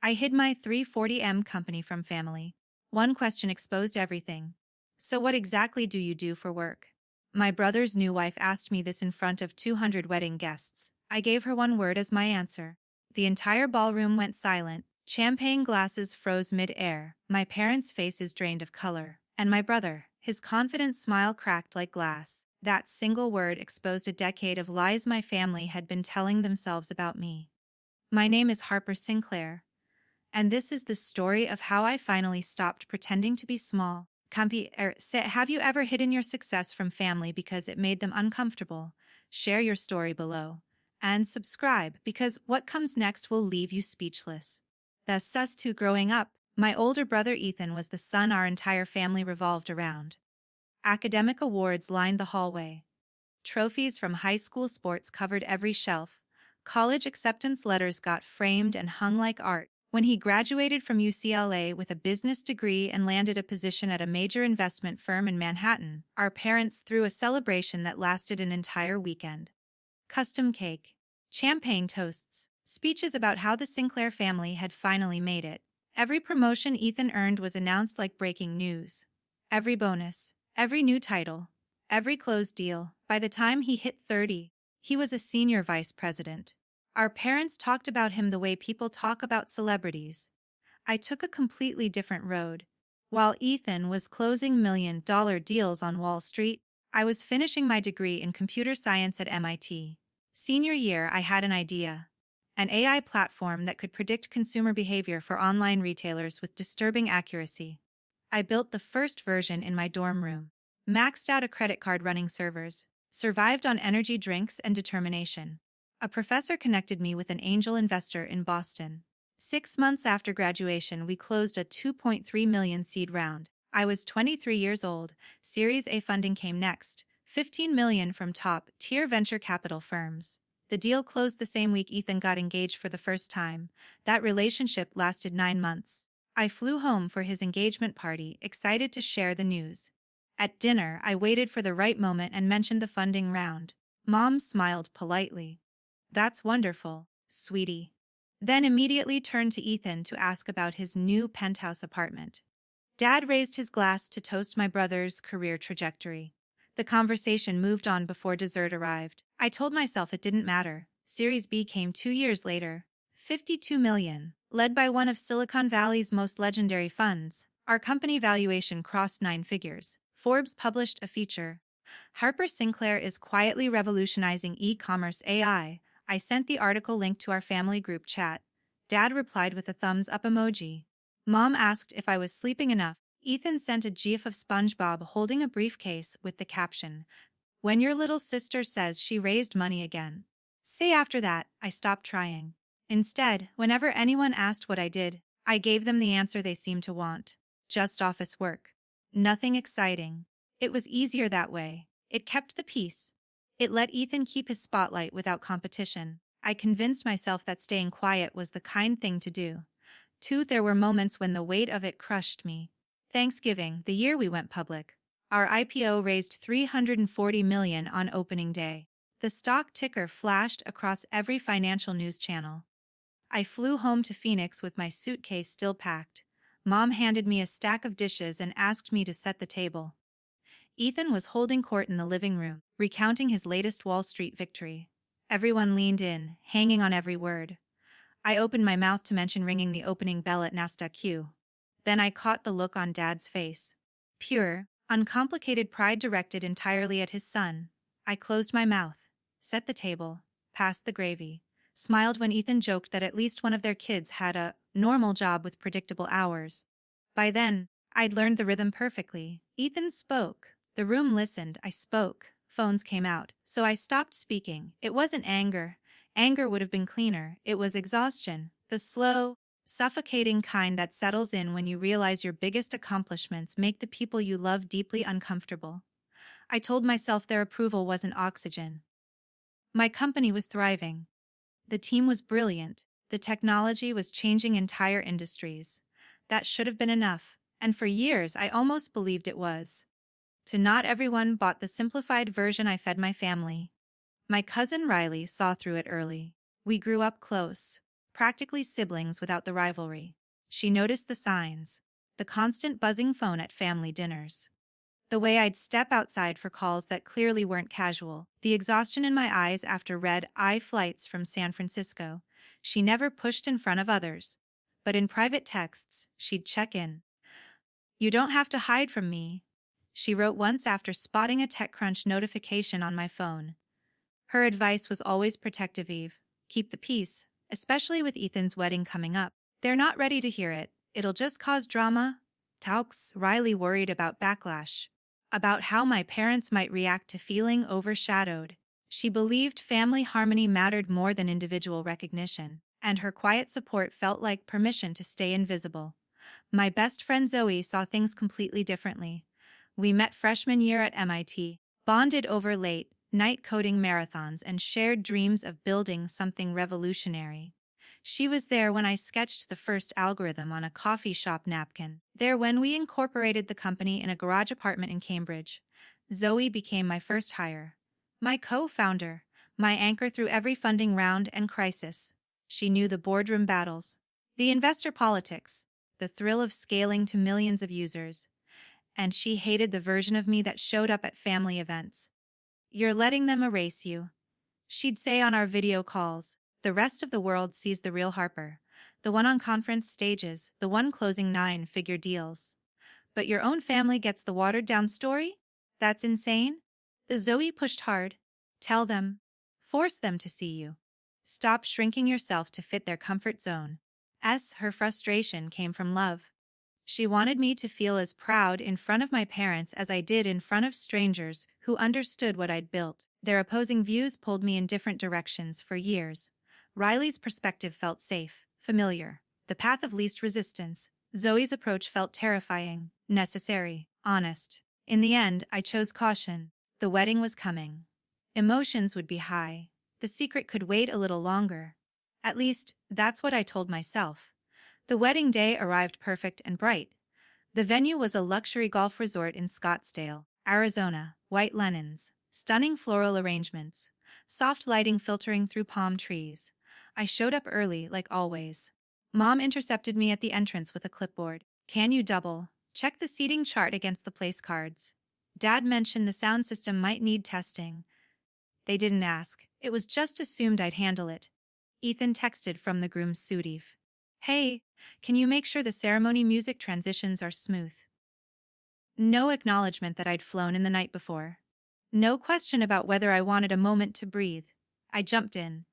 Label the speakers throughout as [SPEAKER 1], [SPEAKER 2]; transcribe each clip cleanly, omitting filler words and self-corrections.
[SPEAKER 1] I hid my 340M company from family. One question exposed everything. So what exactly do you do for work? My brother's new wife asked me this in front of 200 wedding guests. I gave her one word as my answer. The entire ballroom went silent. Champagne glasses froze mid-air. My parents' faces drained of color. And my brother, his confident smile cracked like glass. That single word exposed a decade of lies my family had been telling themselves about me. My name is Harper Sinclair, and this is the story of how I finally stopped pretending to be small. Have you ever hidden your success from family because it made them uncomfortable? Share your story below. And subscribe, because what comes next will leave you speechless. Thus, sus to growing up, my older brother Ethan was the son our entire family revolved around. Academic awards lined the hallway. Trophies from high school sports covered every shelf. College acceptance letters got framed and hung like art. When he graduated from UCLA with a business degree and landed a position at a major investment firm in Manhattan, our parents threw a celebration that lasted an entire weekend. Custom cake, champagne toasts, speeches about how the Sinclair family had finally made it. Every promotion Ethan earned was announced like breaking news. Every bonus, every new title, every closed deal. By the time he hit 30, he was a senior vice president. Our parents talked about him the way people talk about celebrities. I took a completely different road. While Ethan was closing million-dollar deals on Wall Street, I was finishing my degree in computer science at MIT. Senior year, I had an idea. An AI platform that could predict consumer behavior for online retailers with disturbing accuracy. I built the first version in my dorm room, maxed out a credit card running servers, survived on energy drinks and determination. A professor connected me with an angel investor in Boston. 6 months after graduation, we closed a $2.3 million seed round. I was 23 years old. Series A funding came next, $15 million from top-tier venture capital firms. The deal closed the same week Ethan got engaged for the first time. That relationship lasted 9 months. I flew home for his engagement party, excited to share the news. At dinner, I waited for the right moment and mentioned the funding round. Mom smiled politely. "That's wonderful, sweetie." Then immediately turned to Ethan to ask about his new penthouse apartment. Dad raised his glass to toast my brother's career trajectory. The conversation moved on before dessert arrived. I told myself it didn't matter. Series B came 2 years later. $52 million. Led by one of Silicon Valley's most legendary funds, our company valuation crossed 9 figures. Forbes published a feature. Harper Sinclair is quietly revolutionizing e-commerce AI. I sent the article link to our family group chat. Dad replied with a thumbs up emoji. Mom asked if I was sleeping enough. Ethan sent a gif of SpongeBob holding a briefcase with the caption, "When your little sister says she raised money again." Say after that, I stopped trying. Instead, whenever anyone asked what I did, I gave them the answer they seemed to want. Just office work. Nothing exciting. It was easier that way. It kept the peace. It let Ethan keep his spotlight without competition. I convinced myself that staying quiet was the kind thing to do. There were moments when the weight of it crushed me. Thanksgiving, the year we went public. Our IPO raised $340 million on opening day. The stock ticker flashed across every financial news channel. I flew home to Phoenix with my suitcase still packed. Mom handed me a stack of dishes and asked me to set the table. Ethan was holding court in the living room, recounting his latest Wall Street victory. Everyone leaned in, hanging on every word. I opened my mouth to mention ringing the opening bell at NASDAQ. Then I caught the look on Dad's face. Pure, uncomplicated pride directed entirely at his son. I closed my mouth, set the table, passed the gravy, smiled when Ethan joked that at least one of their kids had a normal job with predictable hours. By then, I'd learned the rhythm perfectly. Ethan spoke. The room listened. I spoke. Phones came out. So I stopped speaking. It wasn't anger. Anger would have been cleaner. It was exhaustion. The slow, suffocating kind that settles in when you realize your biggest accomplishments make the people you love deeply uncomfortable. I told myself their approval wasn't oxygen. My company was thriving. The team was brilliant. The technology was changing entire industries. That should have been enough, and for years I almost believed it was. Not everyone bought the simplified version I fed my family. My cousin Riley saw through it early. We grew up close. practically siblings without the rivalry. She noticed the signs, the constant buzzing phone at family dinners, the way I'd step outside for calls that clearly weren't casual, the exhaustion in my eyes after red-eye flights from San Francisco. She never pushed in front of others, but in private texts, she'd check in. "You don't have to hide from me," she wrote once after spotting a TechCrunch notification on my phone. Her advice was always protective, Eve. Keep the peace, especially with Ethan's wedding coming up. "They're not ready to hear it. It'll just cause drama." Taux, Riley worried about backlash, about how my parents might react to feeling overshadowed. She believed family harmony mattered more than individual recognition, and her quiet support felt like permission to stay invisible. My best friend Zoe saw things completely differently. We met freshman year at MIT, bonded over late-night coding marathons and shared dreams of building something revolutionary. She was there when I sketched the first algorithm on a coffee shop napkin, there when we incorporated the company in a garage apartment in Cambridge. Zoe became my first hire, my co-founder, my anchor through every funding round and crisis. She knew the boardroom battles, the investor politics, the thrill of scaling to millions of users, and she hated the version of me that showed up at family events. "You're letting them erase you," she'd say on our video calls. "The rest of the world sees the real Harper, the one on conference stages, the one closing nine-figure deals. But your own family gets the watered-down story? That's insane." The Zoe pushed hard. "Tell them. Force them to see you. Stop shrinking yourself to fit their comfort zone." Her frustration came from love. She wanted me to feel as proud in front of my parents as I did in front of strangers who understood what I'd built. Their opposing views pulled me in different directions for years. Riley's perspective felt safe, familiar, the path of least resistance. Zoe's approach felt terrifying, necessary, honest. In the end, I chose caution. The wedding was coming. Emotions would be high. The secret could wait a little longer. At least, that's what I told myself. The wedding day arrived perfect and bright. The venue was a luxury golf resort in Scottsdale, Arizona, white linens, stunning floral arrangements, soft lighting filtering through palm trees. I showed up early, like always. Mom intercepted me at the entrance with a clipboard. "Can you double check the seating chart against the place cards?" Dad mentioned the sound system might need testing. They didn't ask. It was just assumed I'd handle it. Ethan texted from the groom's suite. "Eve, hey, can you make sure the ceremony music transitions are smooth?" No acknowledgement that I'd flown in the night before. No question about whether I wanted a moment to breathe. I jumped in.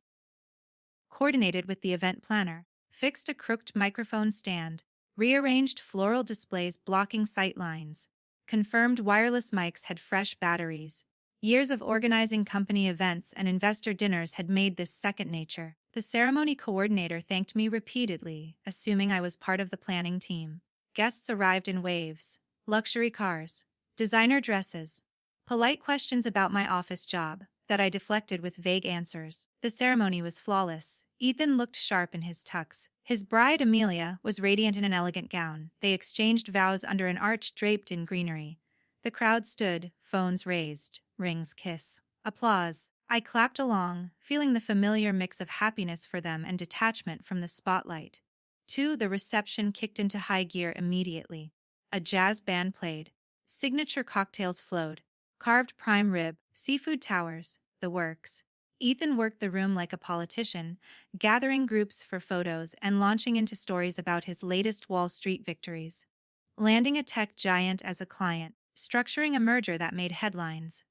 [SPEAKER 1] Coordinated with the event planner, fixed a crooked microphone stand, rearranged floral displays blocking sight lines, confirmed wireless mics had fresh batteries. Years of organizing company events and investor dinners had made this second nature. The ceremony coordinator thanked me repeatedly, assuming I was part of the planning team. Guests arrived in waves, luxury cars, designer dresses, polite questions about my office job that I deflected with vague answers. The ceremony was flawless. Ethan looked sharp in his tux. His bride, Amelia, was radiant in an elegant gown. They exchanged vows under an arch draped in greenery. The crowd stood, phones raised, rings kiss. Applause. I clapped along, feeling the familiar mix of happiness for them and detachment from the spotlight. The reception kicked into high gear immediately. A jazz band played. Signature cocktails flowed. Carved prime rib, seafood towers, the works. Ethan worked the room like a politician, gathering groups for photos and launching into stories about his latest Wall Street victories. Landing a tech giant as a client, structuring a merger that made headlines.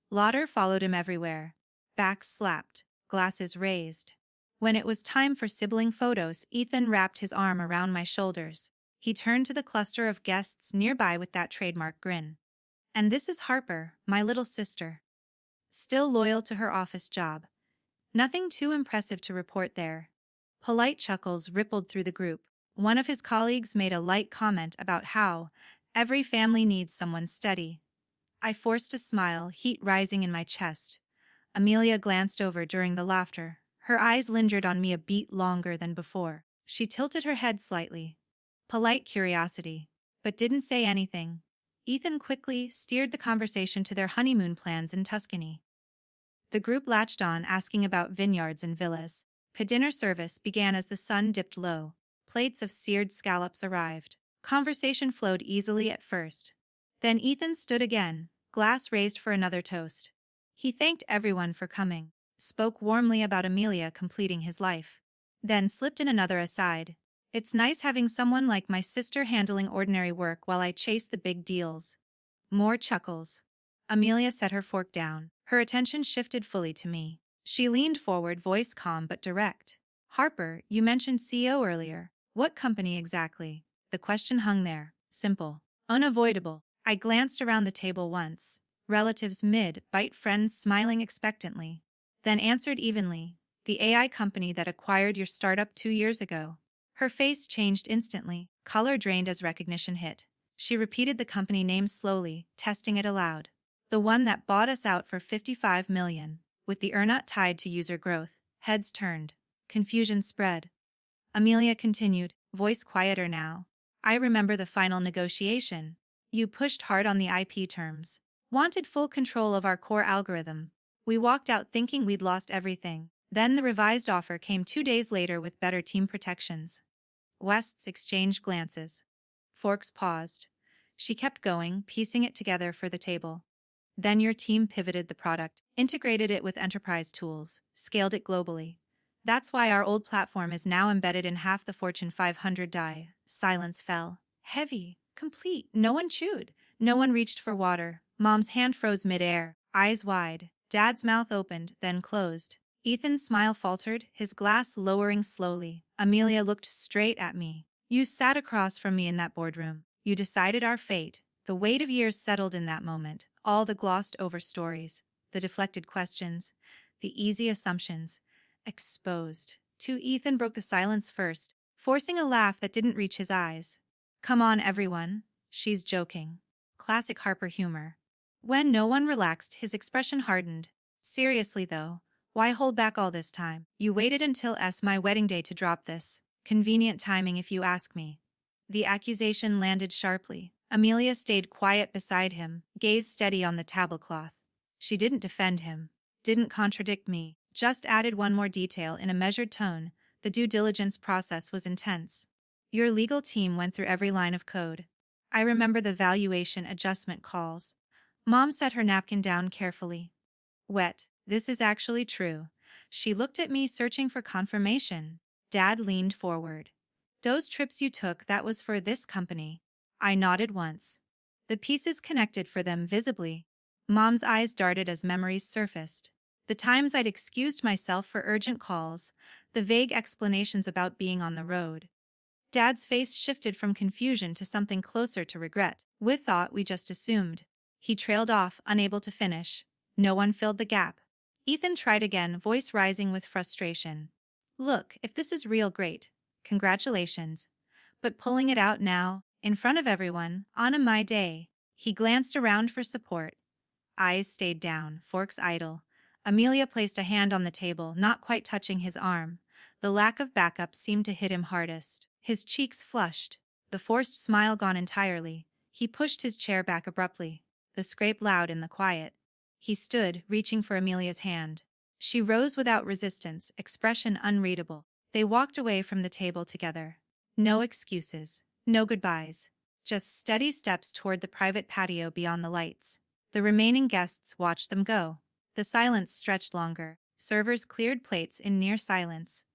[SPEAKER 1] Lauder followed him everywhere. Backs slapped, glasses raised. When it was time for sibling photos, Ethan wrapped his arm around my shoulders. He turned to the cluster of guests nearby with that trademark grin. "And this is Harper, my little sister. Still loyal to her office job. Nothing too impressive to report there." Polite chuckles rippled through the group. One of his colleagues made a light comment about how every family needs someone steady. I forced a smile, heat rising in my chest. Amelia glanced over during the laughter. Her eyes lingered on me a beat longer than before. She tilted her head slightly. Polite curiosity, but didn't say anything. Ethan quickly steered the conversation to their honeymoon plans in Tuscany. The group latched on, asking about vineyards and villas, Dinner service began as the sun dipped low. Plates of seared scallops arrived. Conversation flowed easily at first. Then Ethan stood again, glass raised for another toast. He thanked everyone for coming, spoke warmly about Amelia completing his life. Then slipped in another aside. It's nice having someone like my sister handling ordinary work while I chase the big deals. More chuckles. Amelia set her fork down. Her attention shifted fully to me. She leaned forward, voice calm but direct. Harper, you mentioned CEO earlier. What company exactly? The question hung there, simple, unavoidable. I glanced around the table once. Relatives mid-bite, friends smiling expectantly. Then answered evenly, the AI company that acquired your startup 2 years ago. Her face changed instantly, color drained as recognition hit. She repeated the company name slowly, testing it aloud. The one that bought us out for $55 million, with the earnout tied to user growth. Heads turned. Confusion spread. Amelia continued, voice quieter now. I remember the final negotiation. You pushed hard on the IP terms. Wanted full control of our core algorithm. We walked out thinking we'd lost everything. Then the revised offer came 2 days later with better team protections. Wests exchanged glances. Forks paused. She kept going, piecing it together for the table. Then your team pivoted the product, integrated it with enterprise tools, scaled it globally. That's why our old platform is now embedded in half the Fortune 500 die. Silence fell. Heavy, complete. No one chewed. No one reached for water. Mom's hand froze midair, eyes wide. Dad's mouth opened, then closed. Ethan's smile faltered, his glass lowering slowly. Amelia looked straight at me. You sat across from me in that boardroom. You decided our fate. The weight of years settled in that moment. All the glossed-over stories, the deflected questions, the easy assumptions. Exposed. Ethan broke the silence first, forcing a laugh that didn't reach his eyes. Come on, everyone. She's joking. Classic Harper humor. When no one relaxed, his expression hardened. Seriously though, why hold back all this time? You waited until my wedding day to drop this. Convenient timing if you ask me. The accusation landed sharply. Amelia stayed quiet beside him, gaze steady on the tablecloth. She didn't defend him, didn't contradict me, just added one more detail in a measured tone. The due diligence process was intense. Your legal team went through every line of code. I remember the valuation adjustment calls. Mom set her napkin down carefully. Wet, this is actually true. She looked at me, searching for confirmation. Dad leaned forward. Those trips you took, that was for this company. I nodded once. The pieces connected for them visibly. Mom's eyes darted as memories surfaced. The times I'd excused myself for urgent calls, the vague explanations about being on the road. Dad's face shifted from confusion to something closer to regret. We thought we just assumed. He trailed off, unable to finish. No one filled the gap. Ethan tried again, voice rising with frustration. Look, if this is real, great. Congratulations. But pulling it out now, in front of everyone, on my day. He glanced around for support. Eyes stayed down, forks idle. Amelia placed a hand on the table, not quite touching his arm. The lack of backup seemed to hit him hardest. His cheeks flushed. The forced smile gone entirely. He pushed his chair back abruptly. The scrape loud in the quiet. He stood, reaching for Amelia's hand. She rose without resistance, expression unreadable. They walked away from the table together. No excuses. No goodbyes. Just steady steps toward the private patio beyond the lights. The remaining guests watched them go. The silence stretched longer. Servers cleared plates in near silence.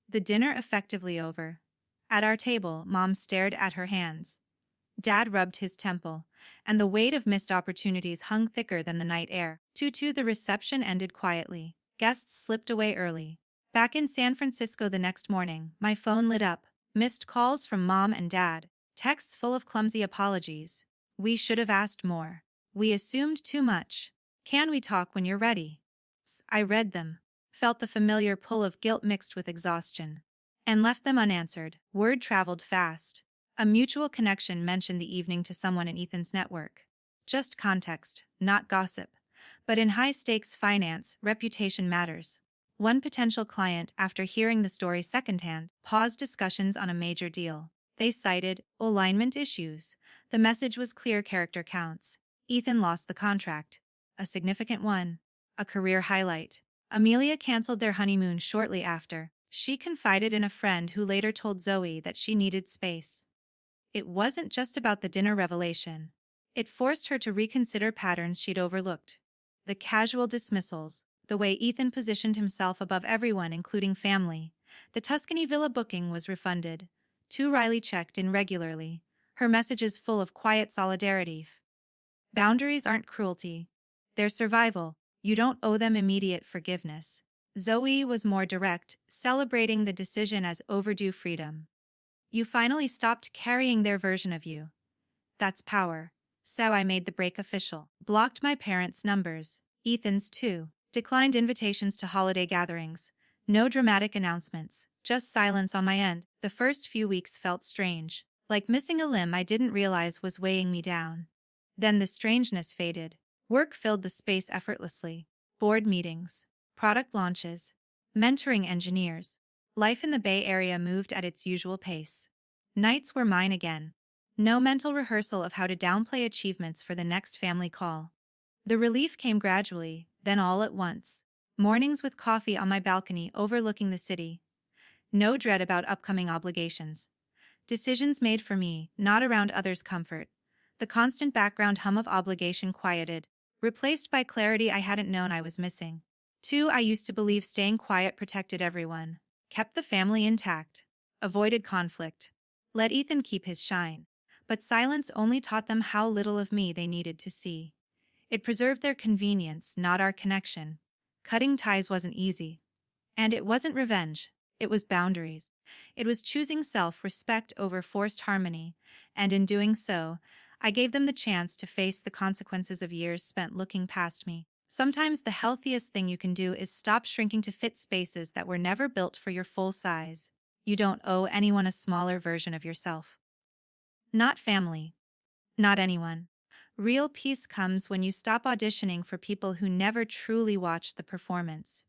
[SPEAKER 1] The dinner effectively over. At our table, Mom stared at her hands. Dad rubbed his temple, and the weight of missed opportunities hung thicker than the night air. The reception ended quietly. Guests slipped away early. Back in San Francisco the next morning, my phone lit up. Missed calls from Mom and Dad. Texts full of clumsy apologies. We should have asked more. We assumed too much. Can we talk when you're ready? I read them, felt the familiar pull of guilt mixed with exhaustion, and left them unanswered. Word traveled fast. A mutual connection mentioned the evening to someone in Ethan's network. Just context, not gossip. But in high-stakes finance, reputation matters. One potential client, after hearing the story secondhand, paused discussions on a major deal. They cited alignment issues. The message was clear: character counts. Ethan lost the contract. A significant one. A career highlight. Amelia canceled their honeymoon shortly after. She confided in a friend who later told Zoe that she needed space. It wasn't just about the dinner revelation. It forced her to reconsider patterns she'd overlooked. The casual dismissals, the way Ethan positioned himself above everyone, including family. The Tuscany villa booking was refunded. Riley checked in regularly, her messages full of quiet solidarity. Boundaries aren't cruelty. They're survival. You don't owe them immediate forgiveness. Zoe was more direct, celebrating the decision as overdue freedom. You finally stopped carrying their version of you. That's power. So I made the break official. Blocked my parents' numbers. Ethan's too. Declined invitations to holiday gatherings. No dramatic announcements, just silence on my end. The first few weeks felt strange, like missing a limb I didn't realize was weighing me down. Then the strangeness faded. Work filled the space effortlessly. Board meetings, product launches, mentoring engineers. Life in the Bay Area moved at its usual pace. Nights were mine again. No mental rehearsal of how to downplay achievements for the next family call. The relief came gradually, then all at once. Mornings with coffee on my balcony overlooking the city. No dread about upcoming obligations. Decisions made for me, not around others' comfort. The constant background hum of obligation quieted, replaced by clarity I hadn't known I was missing. I used to believe staying quiet protected everyone, kept the family intact, avoided conflict, let Ethan keep his shine. But silence only taught them how little of me they needed to see. It preserved their convenience, not our connection. Cutting ties wasn't easy. And it wasn't revenge. It was boundaries. It was choosing self-respect over forced harmony, and in doing so, I gave them the chance to face the consequences of years spent looking past me. Sometimes the healthiest thing you can do is stop shrinking to fit spaces that were never built for your full size. You don't owe anyone a smaller version of yourself. Not family. Not anyone. Real peace comes when you stop auditioning for people who never truly watch the performance.